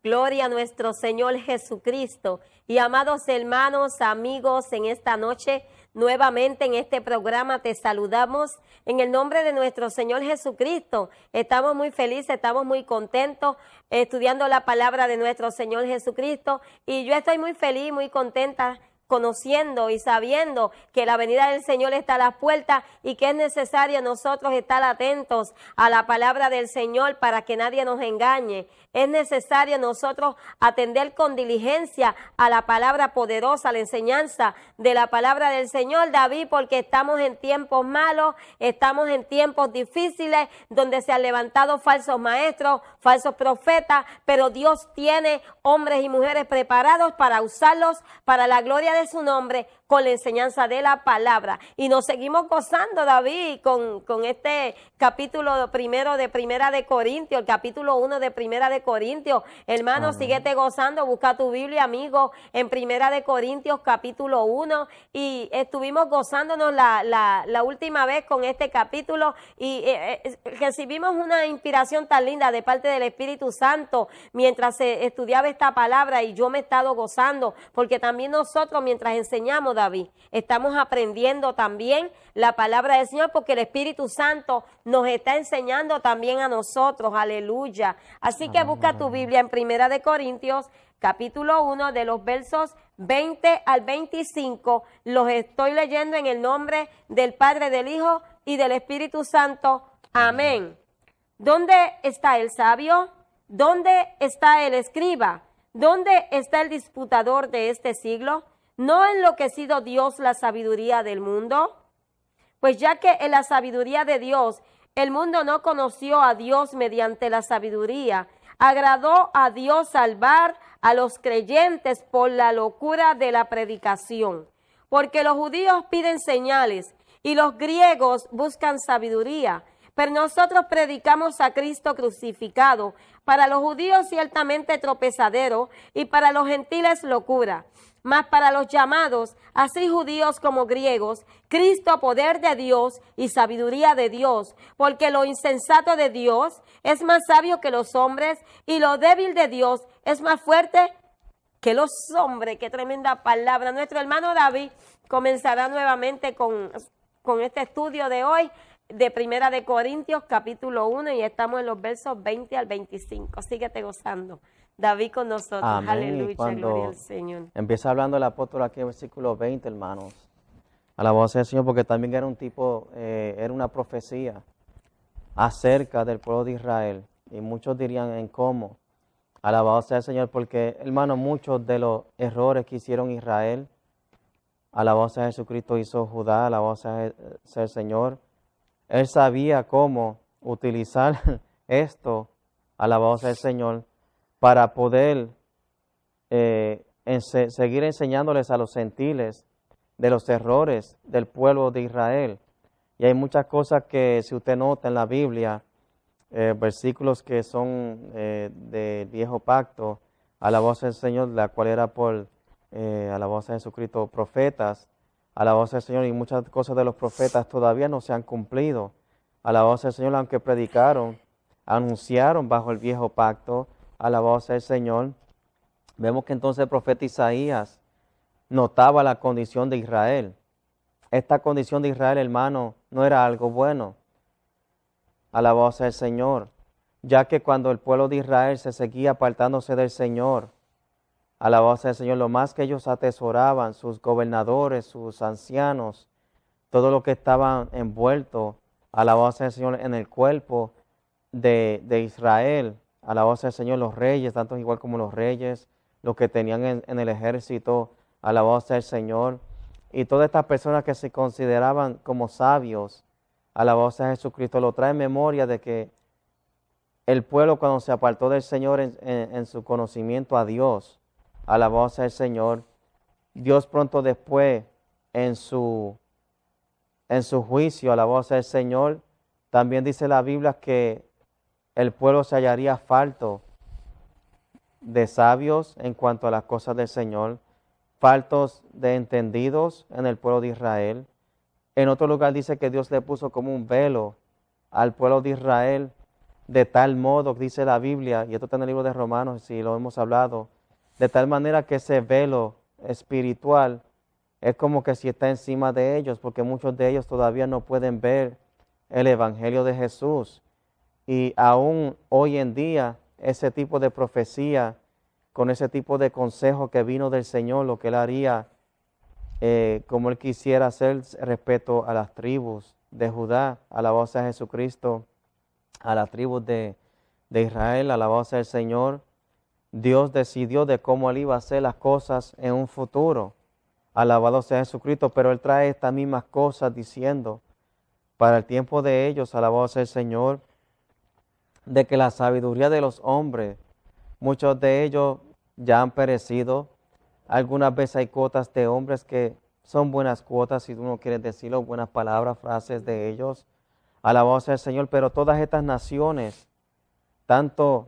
Gloria a nuestro Señor Jesucristo. Y amados hermanos, amigos, en esta noche, nuevamente en este programa te saludamos en el nombre de nuestro Señor Jesucristo. Estamos muy felices, estamos muy contentos estudiando la palabra de nuestro Señor Jesucristo. Y yo estoy muy feliz, muy contenta, conociendo y sabiendo que la venida del Señor está a las puertas y que es necesario nosotros estar atentos a la palabra del Señor para que nadie nos engañe. Es necesario nosotros atender con diligencia a la palabra poderosa, a la enseñanza de la palabra del Señor, David, porque estamos en tiempos malos, estamos en tiempos difíciles, donde se han levantado falsos maestros, falsos profetas, pero Dios tiene hombres y mujeres preparados para usarlos para la gloria de su nombre, con la enseñanza de la palabra. Y nos seguimos gozando, David, con este capítulo primero de Primera de Corintios, el capítulo 1 de Primera de Corintios. Hermano, síguete gozando, busca tu Biblia, amigo, en Primera de Corintios, capítulo 1. Y estuvimos gozándonos la última vez con este capítulo y recibimos una inspiración tan linda de parte del Espíritu Santo mientras se estudiaba esta palabra, y yo me he estado gozando, porque también nosotros, mientras enseñamos, David, estamos aprendiendo también la palabra del Señor, porque el Espíritu Santo nos está enseñando también a nosotros, aleluya. Así que busca tu Biblia en Primera de Corintios, capítulo 1, de los versos 20 al 25, los estoy leyendo en el nombre del Padre, del Hijo y del Espíritu Santo, amén. ¿Dónde está el sabio? ¿Dónde está el escriba? ¿Dónde está el disputador de este siglo? ¿No ha enloquecido Dios la sabiduría del mundo? Pues ya que en la sabiduría de Dios el mundo no conoció a Dios mediante la sabiduría, agradó a Dios salvar a los creyentes por la locura de la predicación. Porque los judíos piden señales y los griegos buscan sabiduría, pero nosotros predicamos a Cristo crucificado, para los judíos ciertamente tropezadero y para los gentiles locura. Mas para los llamados, así judíos como griegos, Cristo poder de Dios y sabiduría de Dios, porque lo insensato de Dios es más sabio que los hombres, y lo débil de Dios es más fuerte que los hombres. Qué tremenda palabra. Nuestro hermano David comenzará nuevamente con este estudio de hoy, de Primera de Corintios, capítulo 1, y estamos en los versos 20 al 25. Síguete gozando, David, con nosotros. Amén. Aleluya, Cuando gloria al Señor. empieza hablando el apóstol aquí en el versículo 20, hermanos, alabado sea el Señor, porque también era un tipo, era una profecía acerca del pueblo de Israel, y muchos dirían en cómo. Alabado sea el Señor, porque, hermanos, muchos de los errores que hicieron Israel, alabado sea Jesucristo, hizo Judá, alabado sea el Señor. Él sabía cómo utilizar esto, alabado sea el Señor, para poder seguir enseñándoles a los gentiles de los errores del pueblo de Israel. Y hay muchas cosas que, si usted nota en la Biblia, versículos que son del viejo pacto, alabado sea el Señor, la cual era por, alabado sea Jesucristo, profetas, alabado sea el Señor, y muchas cosas de los profetas todavía no se han cumplido. Alabado sea el Señor, aunque predicaron, anunciaron bajo el viejo pacto, alabado sea el Señor. Vemos que entonces el profeta Isaías notaba la condición de Israel. Esta condición de Israel, hermano, no era algo bueno. Alabado sea el Señor, ya que cuando el pueblo de Israel se seguía apartándose del Señor, alabado sea el Señor, lo más que ellos atesoraban, sus gobernadores, sus ancianos, todo lo que estaban envueltos, alabado sea el Señor, en el cuerpo de Israel, alabado sea el Señor, los reyes, tanto igual como los reyes, los que tenían en el ejército, alabado sea el Señor, y todas estas personas que se consideraban como sabios, alabado sea Jesucristo, lo trae en memoria de que el pueblo, cuando se apartó del Señor en su conocimiento a Dios, alabado sea el Señor, Dios pronto después en su juicio, alabado sea el Señor, también dice la Biblia que el pueblo se hallaría falto de sabios en cuanto a las cosas del Señor, faltos de entendidos en el pueblo de Israel. En otro lugar dice que Dios le puso como un velo al pueblo de Israel, de tal modo, dice la Biblia, y esto está en el libro de Romanos, si lo hemos hablado, de tal manera que ese velo espiritual es como que si está encima de ellos, porque muchos de ellos todavía no pueden ver el Evangelio de Jesús. Y aún hoy en día, ese tipo de profecía, con ese tipo de consejo que vino del Señor, lo que Él haría, como Él quisiera hacer respecto a las tribus de Judá, alabado sea Jesucristo, a las tribus de Israel, alabado sea el Señor. Dios decidió de cómo Él iba a hacer las cosas en un futuro, alabado sea Jesucristo, pero Él trae estas mismas cosas diciendo, para el tiempo de ellos, alabado sea el Señor, de que la sabiduría de los hombres, muchos de ellos ya han perecido. Algunas veces hay cuotas de hombres que son buenas cuotas, si tú no quieres decirlo, buenas palabras, frases de ellos. Alabado sea el Señor, pero todas estas naciones, tanto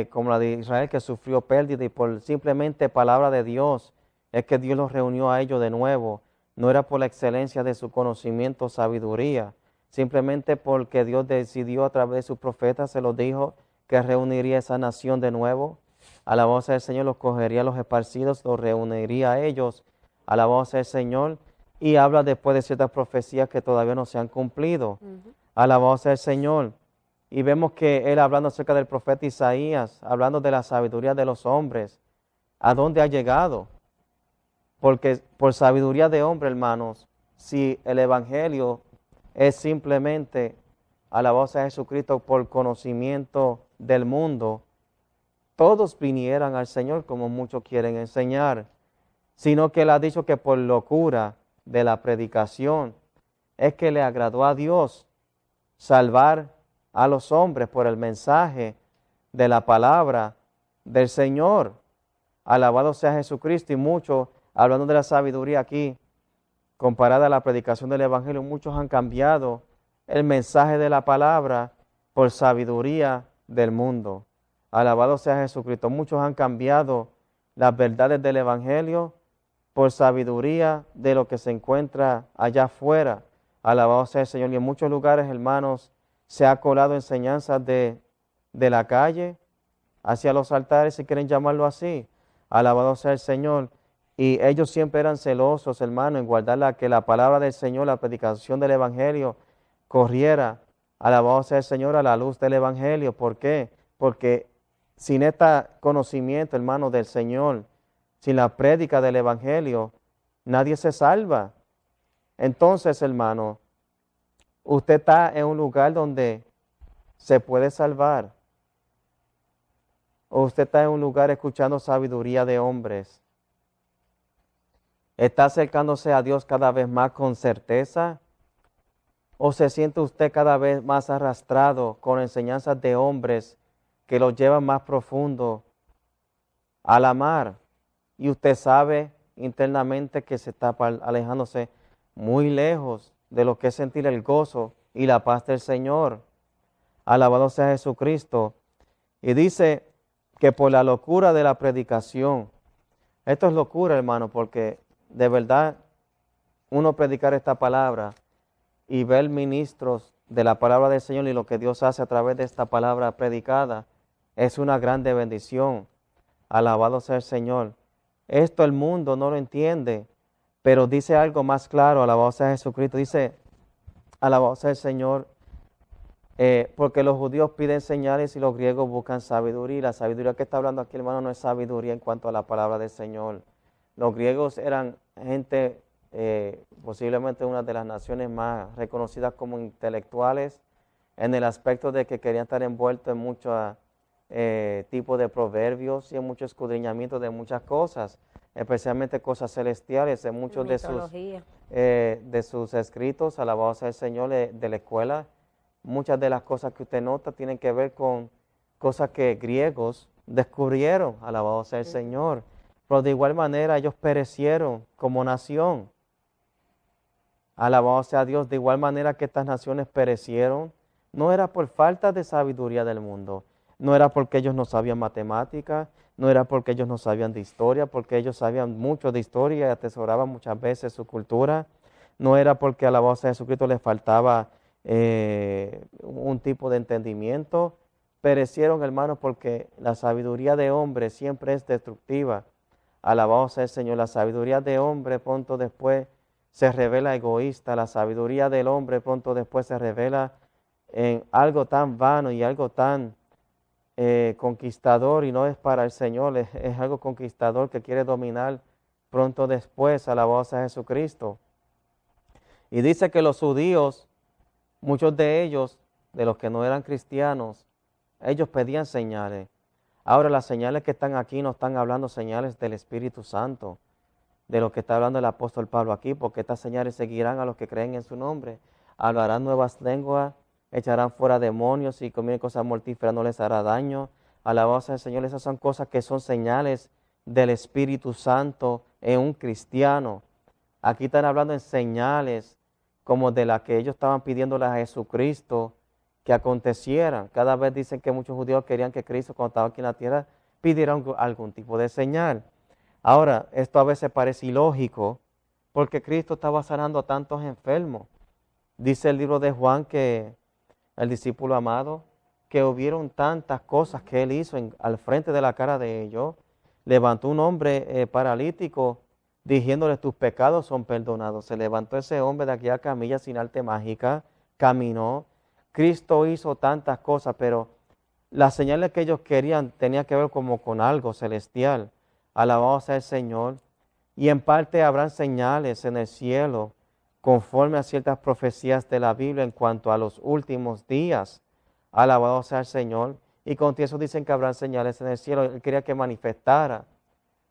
como la de Israel que sufrió pérdida y por simplemente palabra de Dios, es que Dios los reunió a ellos de nuevo. No era por la excelencia de su conocimiento, sabiduría, simplemente porque Dios decidió a través de sus profetas, se los dijo que reuniría esa nación de nuevo. Alabado sea el Señor, los cogería a los esparcidos, los reuniría a ellos. Alabado sea el Señor. Y habla después de ciertas profecías que todavía no se han cumplido. Alabado sea el Señor. Y vemos que Él hablando acerca del profeta Isaías, hablando de la sabiduría de los hombres, ¿a dónde ha llegado? Porque por sabiduría de hombre, hermanos, si el Evangelio es simplemente, alabado sea Jesucristo, por conocimiento del mundo, todos vinieran al Señor como muchos quieren enseñar, sino que Él ha dicho que por locura de la predicación es que le agradó a Dios salvar a los hombres por el mensaje de la palabra del Señor. Alabado sea Jesucristo. Y muchos, hablando de la sabiduría aquí, comparada a la predicación del Evangelio, muchos han cambiado el mensaje de la palabra por sabiduría del mundo. Alabado sea Jesucristo. Muchos han cambiado las verdades del Evangelio por sabiduría de lo que se encuentra allá afuera. Alabado sea el Señor. Y en muchos lugares, hermanos, se ha colado enseñanzas de la calle hacia los altares, si quieren llamarlo así. Alabado sea el Señor. Y ellos siempre eran celosos, hermanos, en guardar que la palabra del Señor, la predicación del Evangelio, corriera. Alabado sea el Señor a la luz del Evangelio. ¿Por qué? Porque sin este conocimiento, hermano, del Señor, sin la prédica del Evangelio, nadie se salva. Entonces, hermano, usted está en un lugar donde se puede salvar. O usted está en un lugar escuchando sabiduría de hombres. ¿Está acercándose a Dios cada vez más con certeza? ¿O se siente usted cada vez más arrastrado con enseñanzas de hombres que lo llevan más profundo a la mar? Y usted sabe internamente que se está alejándose muy lejos de lo que es sentir el gozo y la paz del Señor. Alabado sea Jesucristo. Y dice que por la locura de la predicación, esto es locura, hermano, porque de verdad uno predicar esta palabra y ver ministros de la palabra del Señor y lo que Dios hace a través de esta palabra predicada es una grande bendición. Alabado sea el Señor. Esto el mundo no lo entiende, pero dice algo más claro. Alabado sea Jesucristo. Dice, alabado sea el Señor, porque los judíos piden señales y los griegos buscan sabiduría. Y la sabiduría que está hablando aquí, hermano, no es sabiduría en cuanto a la palabra del Señor. Los griegos eran gente, posiblemente una de las naciones más reconocidas como intelectuales, en el aspecto de que querían estar envueltos en muchos tipos de proverbios y en mucho escudriñamiento de muchas cosas, especialmente cosas celestiales. En muchos de sus escritos, alabado sea el Señor, de la escuela, muchas de las cosas que usted nota tienen que ver con cosas que griegos descubrieron, alabado sea el Señor. Pero de igual manera ellos perecieron como nación. Alabado sea Dios. De igual manera que estas naciones perecieron, no era por falta de sabiduría del mundo, no era porque ellos no sabían matemáticas, no era porque ellos no sabían de historia, porque ellos sabían mucho de historia y atesoraban muchas veces su cultura, no era porque alabado sea Jesucristo les faltaba un tipo de entendimiento, perecieron, hermanos, porque la sabiduría de hombre siempre es destructiva. Alabado sea el Señor. La sabiduría de hombre pronto después se revela egoísta. La sabiduría del hombre pronto después se revela en algo tan vano y algo tan conquistador, y no es para el Señor, es algo conquistador que quiere dominar pronto después. Alabado sea Jesucristo. Y dice que los judíos, muchos de ellos, de los que no eran cristianos, ellos pedían señales. Ahora las señales que están aquí no están hablando señales del Espíritu Santo, de lo que está hablando el apóstol Pablo aquí, porque estas señales seguirán a los que creen en su nombre. Hablarán nuevas lenguas, echarán fuera demonios, y comieren cosas mortíferas no les hará daño. Alabado sea el Señor. Esas son cosas que son señales del Espíritu Santo en un cristiano. Aquí están hablando en señales como de las que ellos estaban pidiéndole a Jesucristo que acontecieran. Cada vez dicen que muchos judíos querían que Cristo, cuando estaba aquí en la tierra, pidiera algún tipo de señal. Ahora, esto a veces parece ilógico, porque Cristo estaba sanando a tantos enfermos. Dice el libro de Juan, que el discípulo amado, que hubieron tantas cosas que él hizo al frente de la cara de ellos. Levantó un hombre paralítico, diciéndole: tus pecados son perdonados. Se levantó ese hombre de aquella camilla sin arte mágica, caminó. Cristo hizo tantas cosas, pero las señales que ellos querían tenían que ver como con algo celestial. Alabado sea el Señor. Y en parte habrán señales en el cielo, conforme a ciertas profecías de la Biblia en cuanto a los últimos días. Alabado sea el Señor. Y con eso dicen que habrán señales en el cielo. Él quería que manifestara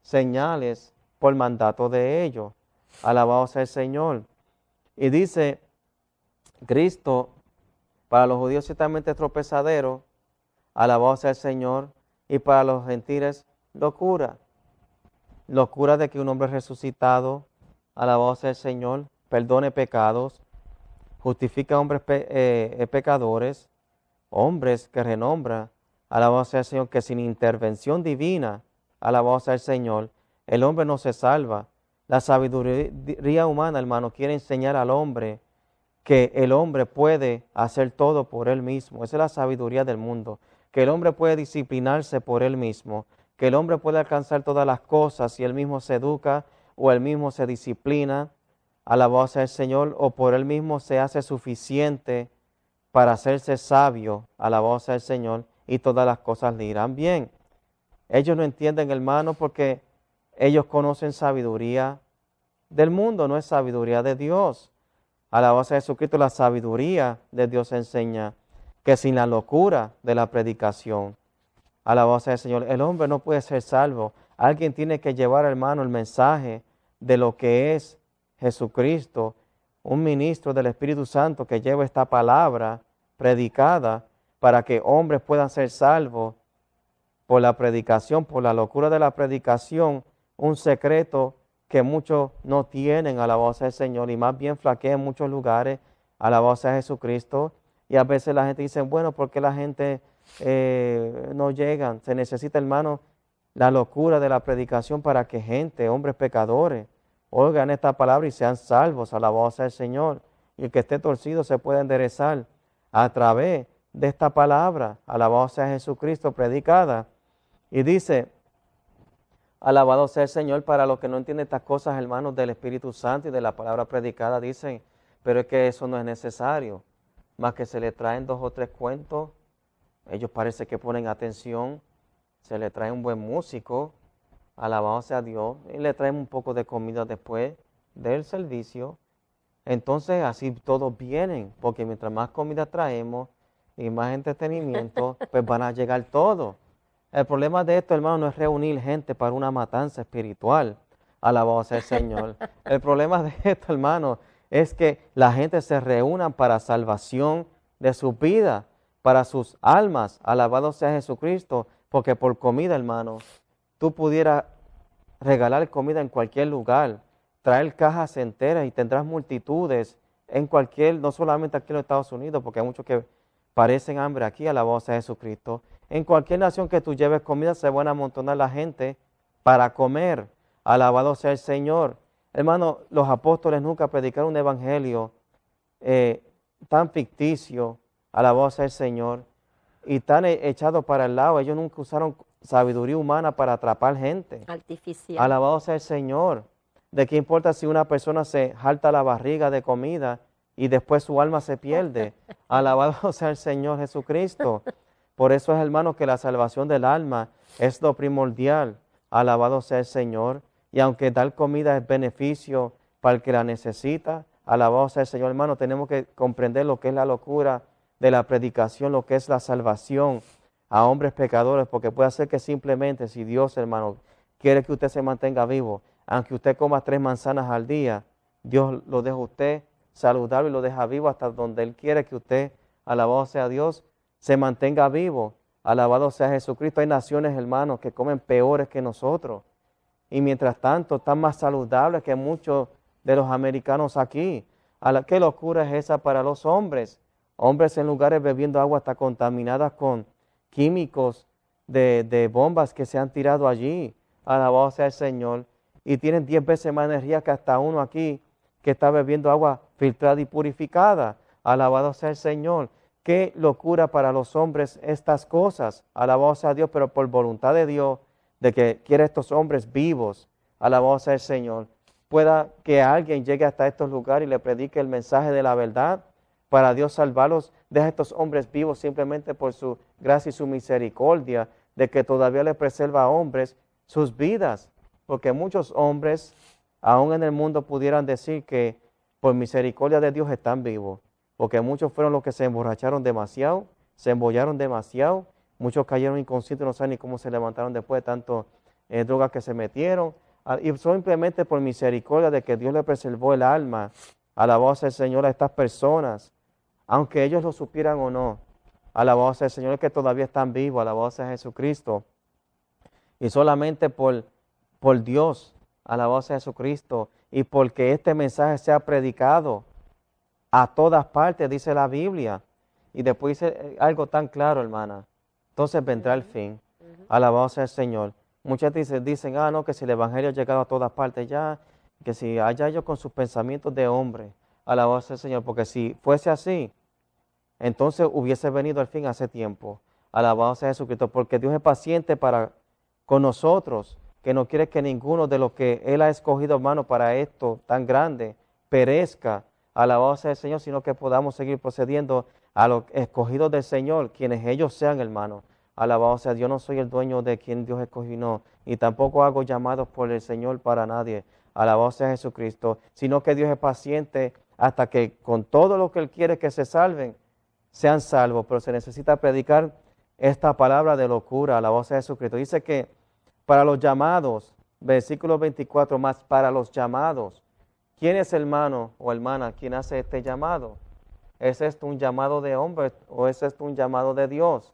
señales por mandato de ellos. Alabado sea el Señor. Y dice Cristo, para los judíos ciertamente es tropezadero, alabado sea el Señor, y para los gentiles locura. Locura de que un hombre resucitado, alabado sea el Señor, perdone pecados, justifica hombres pecadores, hombres que renombra, alabado sea el Señor, que sin intervención divina, alabado sea el Señor, el hombre no se salva. La sabiduría humana, hermano, quiere enseñar al hombre que el hombre puede hacer todo por él mismo. Esa es la sabiduría del mundo, que el hombre puede disciplinarse por él mismo, que el hombre puede alcanzar todas las cosas si él mismo se educa o él mismo se disciplina, alabado sea el Señor, o por él mismo se hace suficiente para hacerse sabio, alabado sea el Señor, y todas las cosas le irán bien. Ellos no entienden, hermano, porque ellos conocen sabiduría del mundo, no es sabiduría de Dios. Alabado sea Jesucristo. La sabiduría de Dios enseña que sin la locura de la predicación, alabado sea el Señor, el hombre no puede ser salvo. Alguien tiene que llevar, hermano, el mensaje de lo que es Jesucristo, un ministro del Espíritu Santo que lleva esta palabra predicada para que hombres puedan ser salvos por la predicación, por la locura de la predicación, un secreto que muchos no tienen, alabado sea el Señor, y más bien flaquean en muchos lugares, alabado sea Jesucristo. Y a veces la gente dice, bueno, ¿por qué la gente no llega? Se necesita, hermano, la locura de la predicación para que gente, hombres pecadores, oigan esta palabra y sean salvos, alabado sea el Señor. Y el que esté torcido se puede enderezar a través de esta palabra, alabado sea Jesucristo, predicada. Y dice, alabado sea el Señor. Para los que no entienden estas cosas, hermanos, del Espíritu Santo y de la palabra predicada, dicen, pero es que eso no es necesario, más que se le traen 2 o 3 cuentos, ellos parece que ponen atención, se le trae un buen músico, alabado sea Dios, y le traen un poco de comida después del servicio. Entonces así todos vienen, porque mientras más comida traemos y más entretenimiento, pues van a llegar todos. El problema de esto, hermano, no es reunir gente para una matanza espiritual, alabado sea el Señor. El problema de esto, hermano, es que la gente se reúna para salvación de su vida, para sus almas, alabado sea Jesucristo, porque por comida, hermano, tú pudieras regalar comida en cualquier lugar, traer cajas enteras y tendrás multitudes en cualquier, no solamente aquí en los Estados Unidos, porque hay muchos que parecen hambre aquí, alabado sea Jesucristo. En cualquier nación que tú lleves comida se van a amontonar la gente para comer, alabado sea el Señor. Hermano, los apóstoles nunca predicaron un evangelio tan ficticio, alabado sea el Señor. y están echados para el lado. Ellos nunca usaron sabiduría humana para atrapar gente. Artificial. Alabado sea el Señor. ¿De qué importa si una persona se jalta la barriga de comida y después su alma se pierde? Alabado sea el Señor Jesucristo. Por eso es, hermano, que la salvación del alma es lo primordial. Alabado sea el Señor. Y aunque dar comida es beneficio para el que la necesita, alabado sea el Señor, hermano, tenemos que comprender lo que es la locura de la predicación, lo que es la salvación a hombres pecadores, porque puede ser que simplemente si Dios, hermano, quiere que usted se mantenga vivo, aunque usted coma 3 manzanas al día, Dios lo deja a usted saludable y lo deja vivo hasta donde Él quiere que usted, alabado sea Dios, se mantenga vivo. Alabado sea Jesucristo. Hay naciones, hermanos, que comen peores que nosotros. Y mientras tanto, están más saludables que muchos de los americanos aquí. ¿Qué locura es esa para los hombres? Hombres en lugares bebiendo agua hasta contaminadas con químicos de bombas que se han tirado allí. Alabado sea el Señor. Y tienen 10 veces más energía que hasta uno aquí que está bebiendo agua filtrada y purificada. Alabado sea el Señor. Qué locura para los hombres estas cosas. Alabado sea Dios, pero por voluntad de Dios, de que quiere estos hombres vivos, alabado sea el Señor, pueda que alguien llegue hasta estos lugares y le predique el mensaje de la verdad, para Dios salvarlos, deja a estos hombres vivos simplemente por su gracia y su misericordia, de que todavía le preserva a hombres sus vidas, porque muchos hombres, aún en el mundo, pudieran decir que por misericordia de Dios están vivos, porque muchos fueron los que se emborracharon demasiado, se embollaron demasiado, muchos cayeron inconscientes, no saben ni cómo se levantaron después de tanto drogas que se metieron, y simplemente por misericordia de que Dios le preservó el alma, alabado sea el Señor a estas personas, aunque ellos lo supieran o no, alabado sea el Señor que todavía están vivos, alabado sea Jesucristo, y solamente por Dios, alabado sea Jesucristo, y porque este mensaje sea predicado a todas partes, dice la Biblia. Y después dice algo tan claro, hermana. Entonces vendrá el fin. Alabado sea el Señor. Muchas dicen, no, que si el Evangelio ha llegado a todas partes ya, que si haya ellos con sus pensamientos de hombre. Alabado sea el Señor, porque si fuese así, entonces hubiese venido el fin hace tiempo. Alabado sea Jesucristo, porque Dios es paciente con nosotros, que no quiere que ninguno de los que Él ha escogido, hermano, para esto tan grande, perezca. Alabado sea el Señor, sino que podamos seguir procediendo a los escogidos del Señor, quienes ellos sean, hermano. Alabado sea, yo no soy el dueño de quien Dios escogió, no, y tampoco hago llamados por el Señor para nadie. Alabado sea Jesucristo, sino que Dios es paciente hasta que con todo lo que Él quiere que se salven, sean salvos, pero se necesita predicar esta palabra de locura. Alabado sea Jesucristo. Dice que para los llamados, versículo 24 más, para los llamados. ¿Quién es hermano o hermana quien hace este llamado? ¿Es esto un llamado de hombre o es esto un llamado de Dios?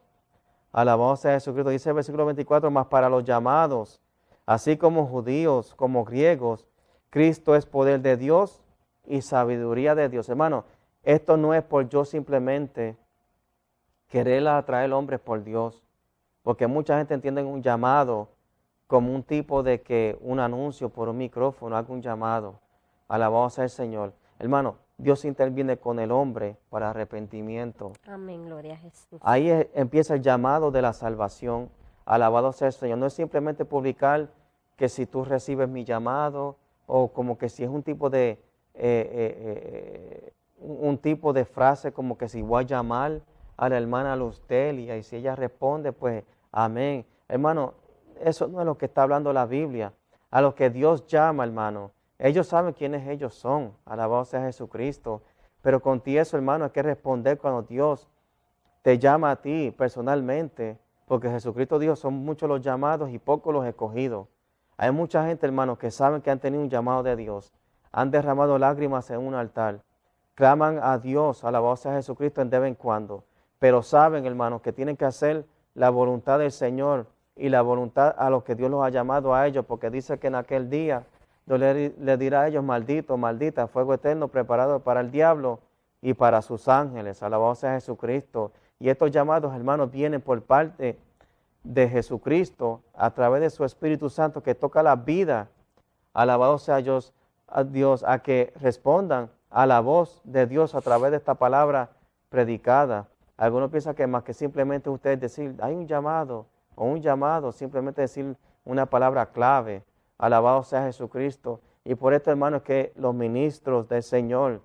Alabado sea Jesucristo. Dice el versículo 24, más para los llamados, así como judíos, como griegos, Cristo es poder de Dios y sabiduría de Dios. Hermano, esto no es por yo simplemente querer atraer hombres por Dios, porque mucha gente entiende un llamado como un tipo de que un anuncio por un micrófono, haga un llamado. Alabado sea el Señor. Hermano, Dios interviene con el hombre para arrepentimiento. Amén, gloria a Jesús. Ahí empieza el llamado de la salvación. Alabado sea el Señor. No es simplemente publicar que si tú recibes mi llamado, o como que si es un tipo de frase como que si voy a llamar a la hermana Lustelia y si ella responde, pues amén. Hermano, eso no es lo que está hablando la Biblia. A los que Dios llama, hermano. Ellos saben quiénes ellos son, alabado sea Jesucristo, pero contigo eso, hermano, hay que responder cuando Dios te llama a ti personalmente, porque Jesucristo dijo, son muchos los llamados y pocos los escogidos. Hay mucha gente, hermano, que saben que han tenido un llamado de Dios, han derramado lágrimas en un altar, claman a Dios, alabado sea Jesucristo de vez en cuando, pero saben, hermano, que tienen que hacer la voluntad del Señor y la voluntad a los que Dios los ha llamado a ellos, porque dice que en aquel día Dios le dirá a ellos, maldito, maldita, fuego eterno preparado para el diablo y para sus ángeles. Alabado sea Jesucristo. Y estos llamados, hermanos, vienen por parte de Jesucristo a través de su Espíritu Santo que toca la vida. Alabado sea Dios, a que respondan a la voz de Dios a través de esta palabra predicada. Algunos piensan que más que simplemente usted decir, hay un llamado, o un llamado, simplemente decir una palabra clave, alabado sea Jesucristo. Y por esto, hermanos, que los ministros del Señor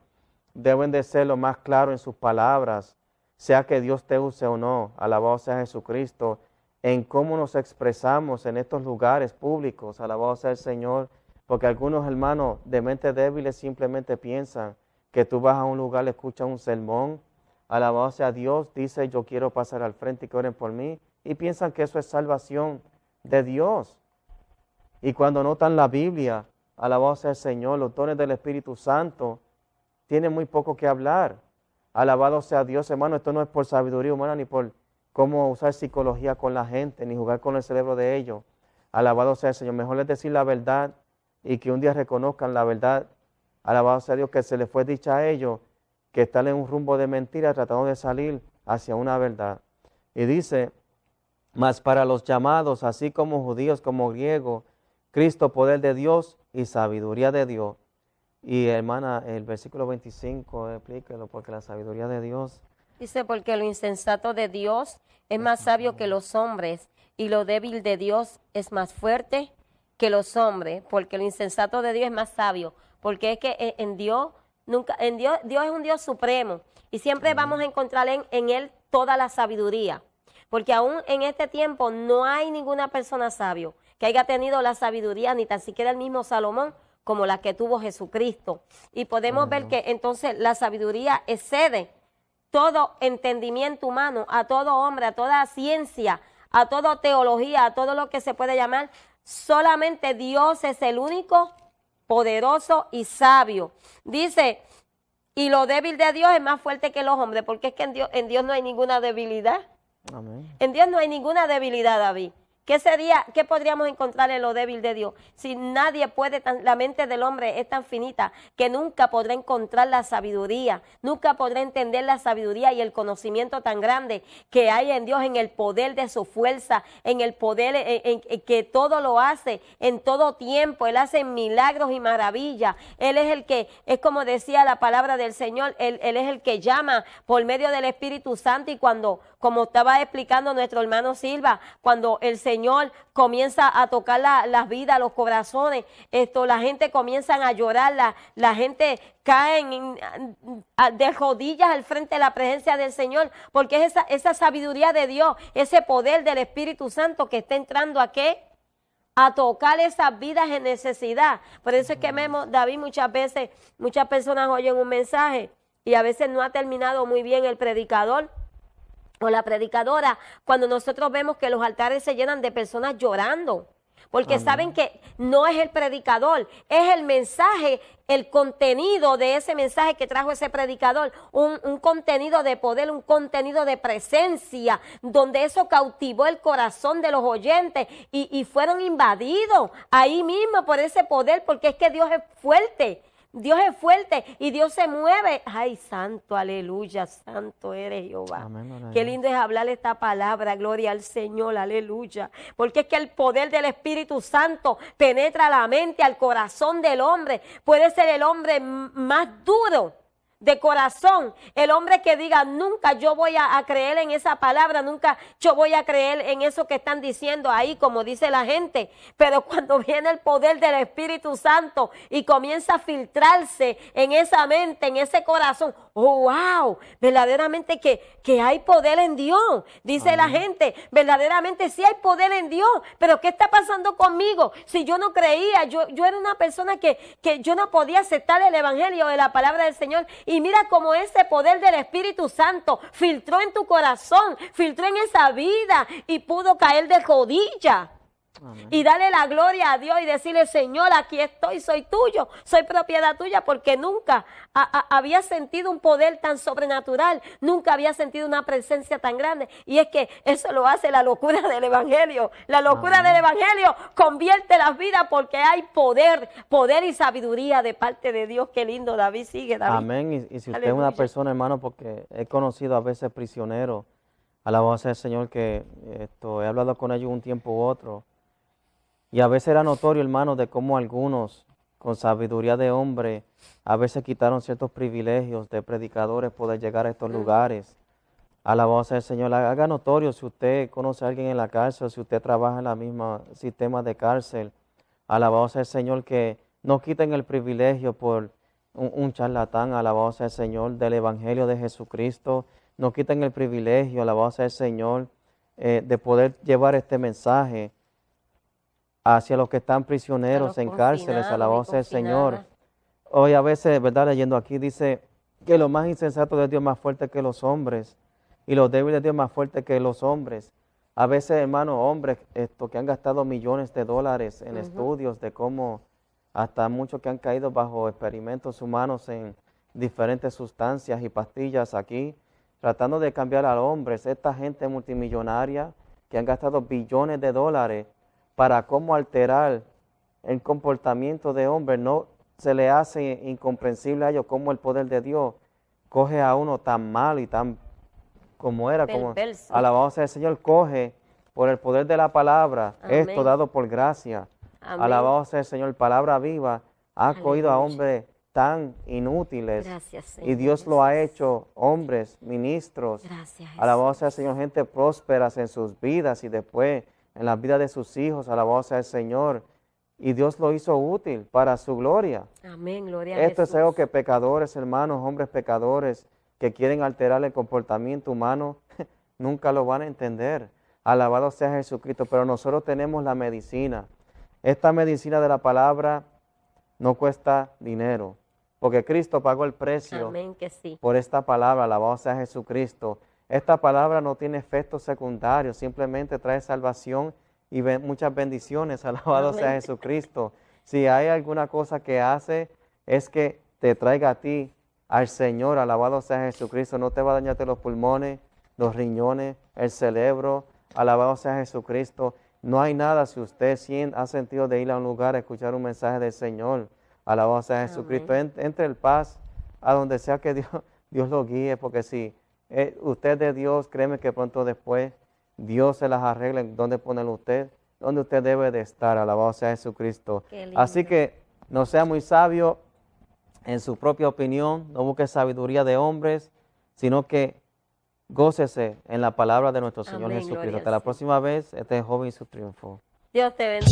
deben de ser lo más claros en sus palabras, sea que Dios te use o no, alabado sea Jesucristo, en cómo nos expresamos en estos lugares públicos, alabado sea el Señor, porque algunos hermanos de mente débiles simplemente piensan que tú vas a un lugar, le escuchas un sermón, alabado sea Dios, dice yo quiero pasar al frente y que oren por mí, y piensan que eso es salvación de Dios. Y cuando notan la Biblia, alabado sea el Señor, los dones del Espíritu Santo, tienen muy poco que hablar. Alabado sea Dios, hermano, esto no es por sabiduría humana ni por cómo usar psicología con la gente, ni jugar con el cerebro de ellos. Alabado sea el Señor. Mejor es decir la verdad y que un día reconozcan la verdad. Alabado sea Dios que se les fue dicha a ellos, que están en un rumbo de mentira tratando de salir hacia una verdad. Y dice, mas para los llamados, así como judíos como griegos, Cristo, poder de Dios y sabiduría de Dios. Y hermana, el versículo 25, explíquelo, porque la sabiduría de Dios. Dice, porque lo insensato de Dios es más sabio que los hombres, y lo débil de Dios es más fuerte que los hombres, porque lo insensato de Dios es más sabio, porque es que en Dios, Dios es un Dios supremo, y siempre vamos a encontrar en Él toda la sabiduría, porque aún en este tiempo no hay ninguna persona sabio que haya tenido la sabiduría, ni tan siquiera el mismo Salomón, como la que tuvo Jesucristo. Y podemos ver que entonces la sabiduría excede todo entendimiento humano, a todo hombre, a toda ciencia, a toda teología, a todo lo que se puede llamar. Solamente Dios es el único poderoso y sabio. Dice, y lo débil de Dios es más fuerte que los hombres, porque es que en Dios no hay ninguna debilidad. Amén. En Dios no hay ninguna debilidad, David. ¿Qué podríamos encontrar en lo débil de Dios? Si nadie puede, la mente del hombre es tan finita que nunca podrá encontrar la sabiduría, nunca podrá entender la sabiduría y el conocimiento tan grande que hay en Dios, en el poder de su fuerza, en el poder en que todo lo hace en todo tiempo. Él hace milagros y maravillas. Él es el que, es como decía la palabra del Señor, Él es el que llama por medio del Espíritu Santo, y cuando, como estaba explicando nuestro hermano Silva, cuando el Señor comienza a tocar las vidas, los corazones, la gente comienza a llorar, la gente cae de rodillas al frente de la presencia del Señor, porque es esa sabiduría de Dios, ese poder del Espíritu Santo que está entrando a ¿qué? A tocar esas vidas en necesidad. Por eso es que vemos, David, muchas veces, muchas personas oyen un mensaje y a veces no ha terminado muy bien el predicador o la predicadora, cuando nosotros vemos que los altares se llenan de personas llorando, porque Amén. saben que no es el predicador, es el mensaje, el contenido de ese mensaje que trajo ese predicador, un contenido de poder, un contenido de presencia, donde eso cautivó el corazón de los oyentes y fueron invadidos ahí mismo por ese poder, porque es que Dios es fuerte. Dios es fuerte y Dios se mueve. Ay, santo, aleluya, santo eres Jehová. Amén, amén. Qué lindo es hablar esta palabra, gloria al Señor, aleluya. Porque es que el poder del Espíritu Santo penetra la mente, al corazón del hombre. Puede ser el hombre más duro de corazón, el hombre que diga nunca yo voy a creer en esa palabra, nunca yo voy a creer en eso que están diciendo ahí, como dice la gente, pero cuando viene el poder del Espíritu Santo y comienza a filtrarse en esa mente, en ese corazón, oh wow, verdaderamente que hay poder en Dios, dice Amén. la gente, verdaderamente sí hay poder en Dios, pero ¿qué está pasando conmigo? Si yo no creía, yo era una persona que yo no podía aceptar el evangelio de la palabra del Señor. Y mira cómo ese poder del Espíritu Santo filtró en tu corazón, filtró en esa vida y pudo caer de rodillas. Amén. Y darle la gloria a Dios y decirle, Señor, aquí estoy, soy tuyo, soy propiedad tuya, porque nunca había sentido un poder tan sobrenatural, nunca había sentido una presencia tan grande. Y es que eso lo hace la locura del Evangelio. La locura Amén. del Evangelio convierte las vidas porque hay poder y sabiduría de parte de Dios. Qué lindo, David, sigue, David. Amén. Y si usted es Aleluya. una persona, hermano, porque he conocido a veces prisioneros, alabado sea el Señor, que he hablado con ellos un tiempo u otro, y a veces era notorio, hermano, de cómo algunos, con sabiduría de hombre, a veces quitaron ciertos privilegios de predicadores poder llegar a estos lugares. Alabado sea el Señor. Haga notorio si usted conoce a alguien en la cárcel, si usted trabaja en la misma sistema de cárcel. Alabado sea el Señor, que no quiten el privilegio por un charlatán. Alabado sea el Señor del Evangelio de Jesucristo. No quiten el privilegio, alabado sea el Señor, de poder llevar este mensaje hacia los que están prisioneros en cárceles. Alabado sea el Señor. Hoy a veces, ¿verdad? Leyendo aquí dice que lo más insensato de Dios es más fuerte que los hombres y los débiles de Dios más fuerte que los hombres. A veces, hermanos, hombres que han gastado millones de dólares en estudios de cómo, hasta muchos que han caído bajo experimentos humanos en diferentes sustancias y pastillas aquí, tratando de cambiar al hombre. Esta gente multimillonaria que han gastado billones de dólares para cómo alterar el comportamiento de hombre, no se le hace incomprensible a ellos cómo el poder de Dios coge a uno tan malo y tan como era, como alabado sea el Señor, coge por el poder de la palabra, amén, esto dado por gracia. Amén. Alabado sea el Señor, palabra viva, ha cogido a hombres tan inútiles. Gracias, Señor, y Dios lo ha hecho hombres, ministros. Gracias, alabado sea el Señor, gente prósperas en sus vidas y después en la vida de sus hijos. Alabado sea el Señor. Y Dios lo hizo útil para su gloria. Amén, gloria a Jesús. Esto es algo que pecadores, hermanos, hombres pecadores que quieren alterar el comportamiento humano, nunca lo van a entender. Alabado sea Jesucristo. Pero nosotros tenemos la medicina. Esta medicina de la palabra no cuesta dinero, porque Cristo pagó el precio. Amén, que sí, por esta palabra. Alabado sea Jesucristo. Esta palabra no tiene efectos secundarios, simplemente trae salvación y muchas bendiciones. Alabado amén sea Jesucristo. Si hay alguna cosa que hace, es que te traiga a ti, al Señor. Alabado sea Jesucristo. No te va a dañarte los pulmones, los riñones, el cerebro. Alabado sea Jesucristo. No hay nada si usted ha sentido de ir a un lugar a escuchar un mensaje del Señor. Alabado sea Jesucristo. Entre el paz a donde sea que Dios lo guíe, porque si usted es de Dios, créeme que pronto después Dios se las arregla en dónde ponerlo usted, donde usted debe de estar. Alabado sea Jesucristo. Así que no sea muy sabio en su propia opinión, no busque sabiduría de hombres, sino que gócese en la palabra de nuestro Señor Jesucristo. Hasta la próxima vez, este es Joven y su Triunfo. Dios te bendiga.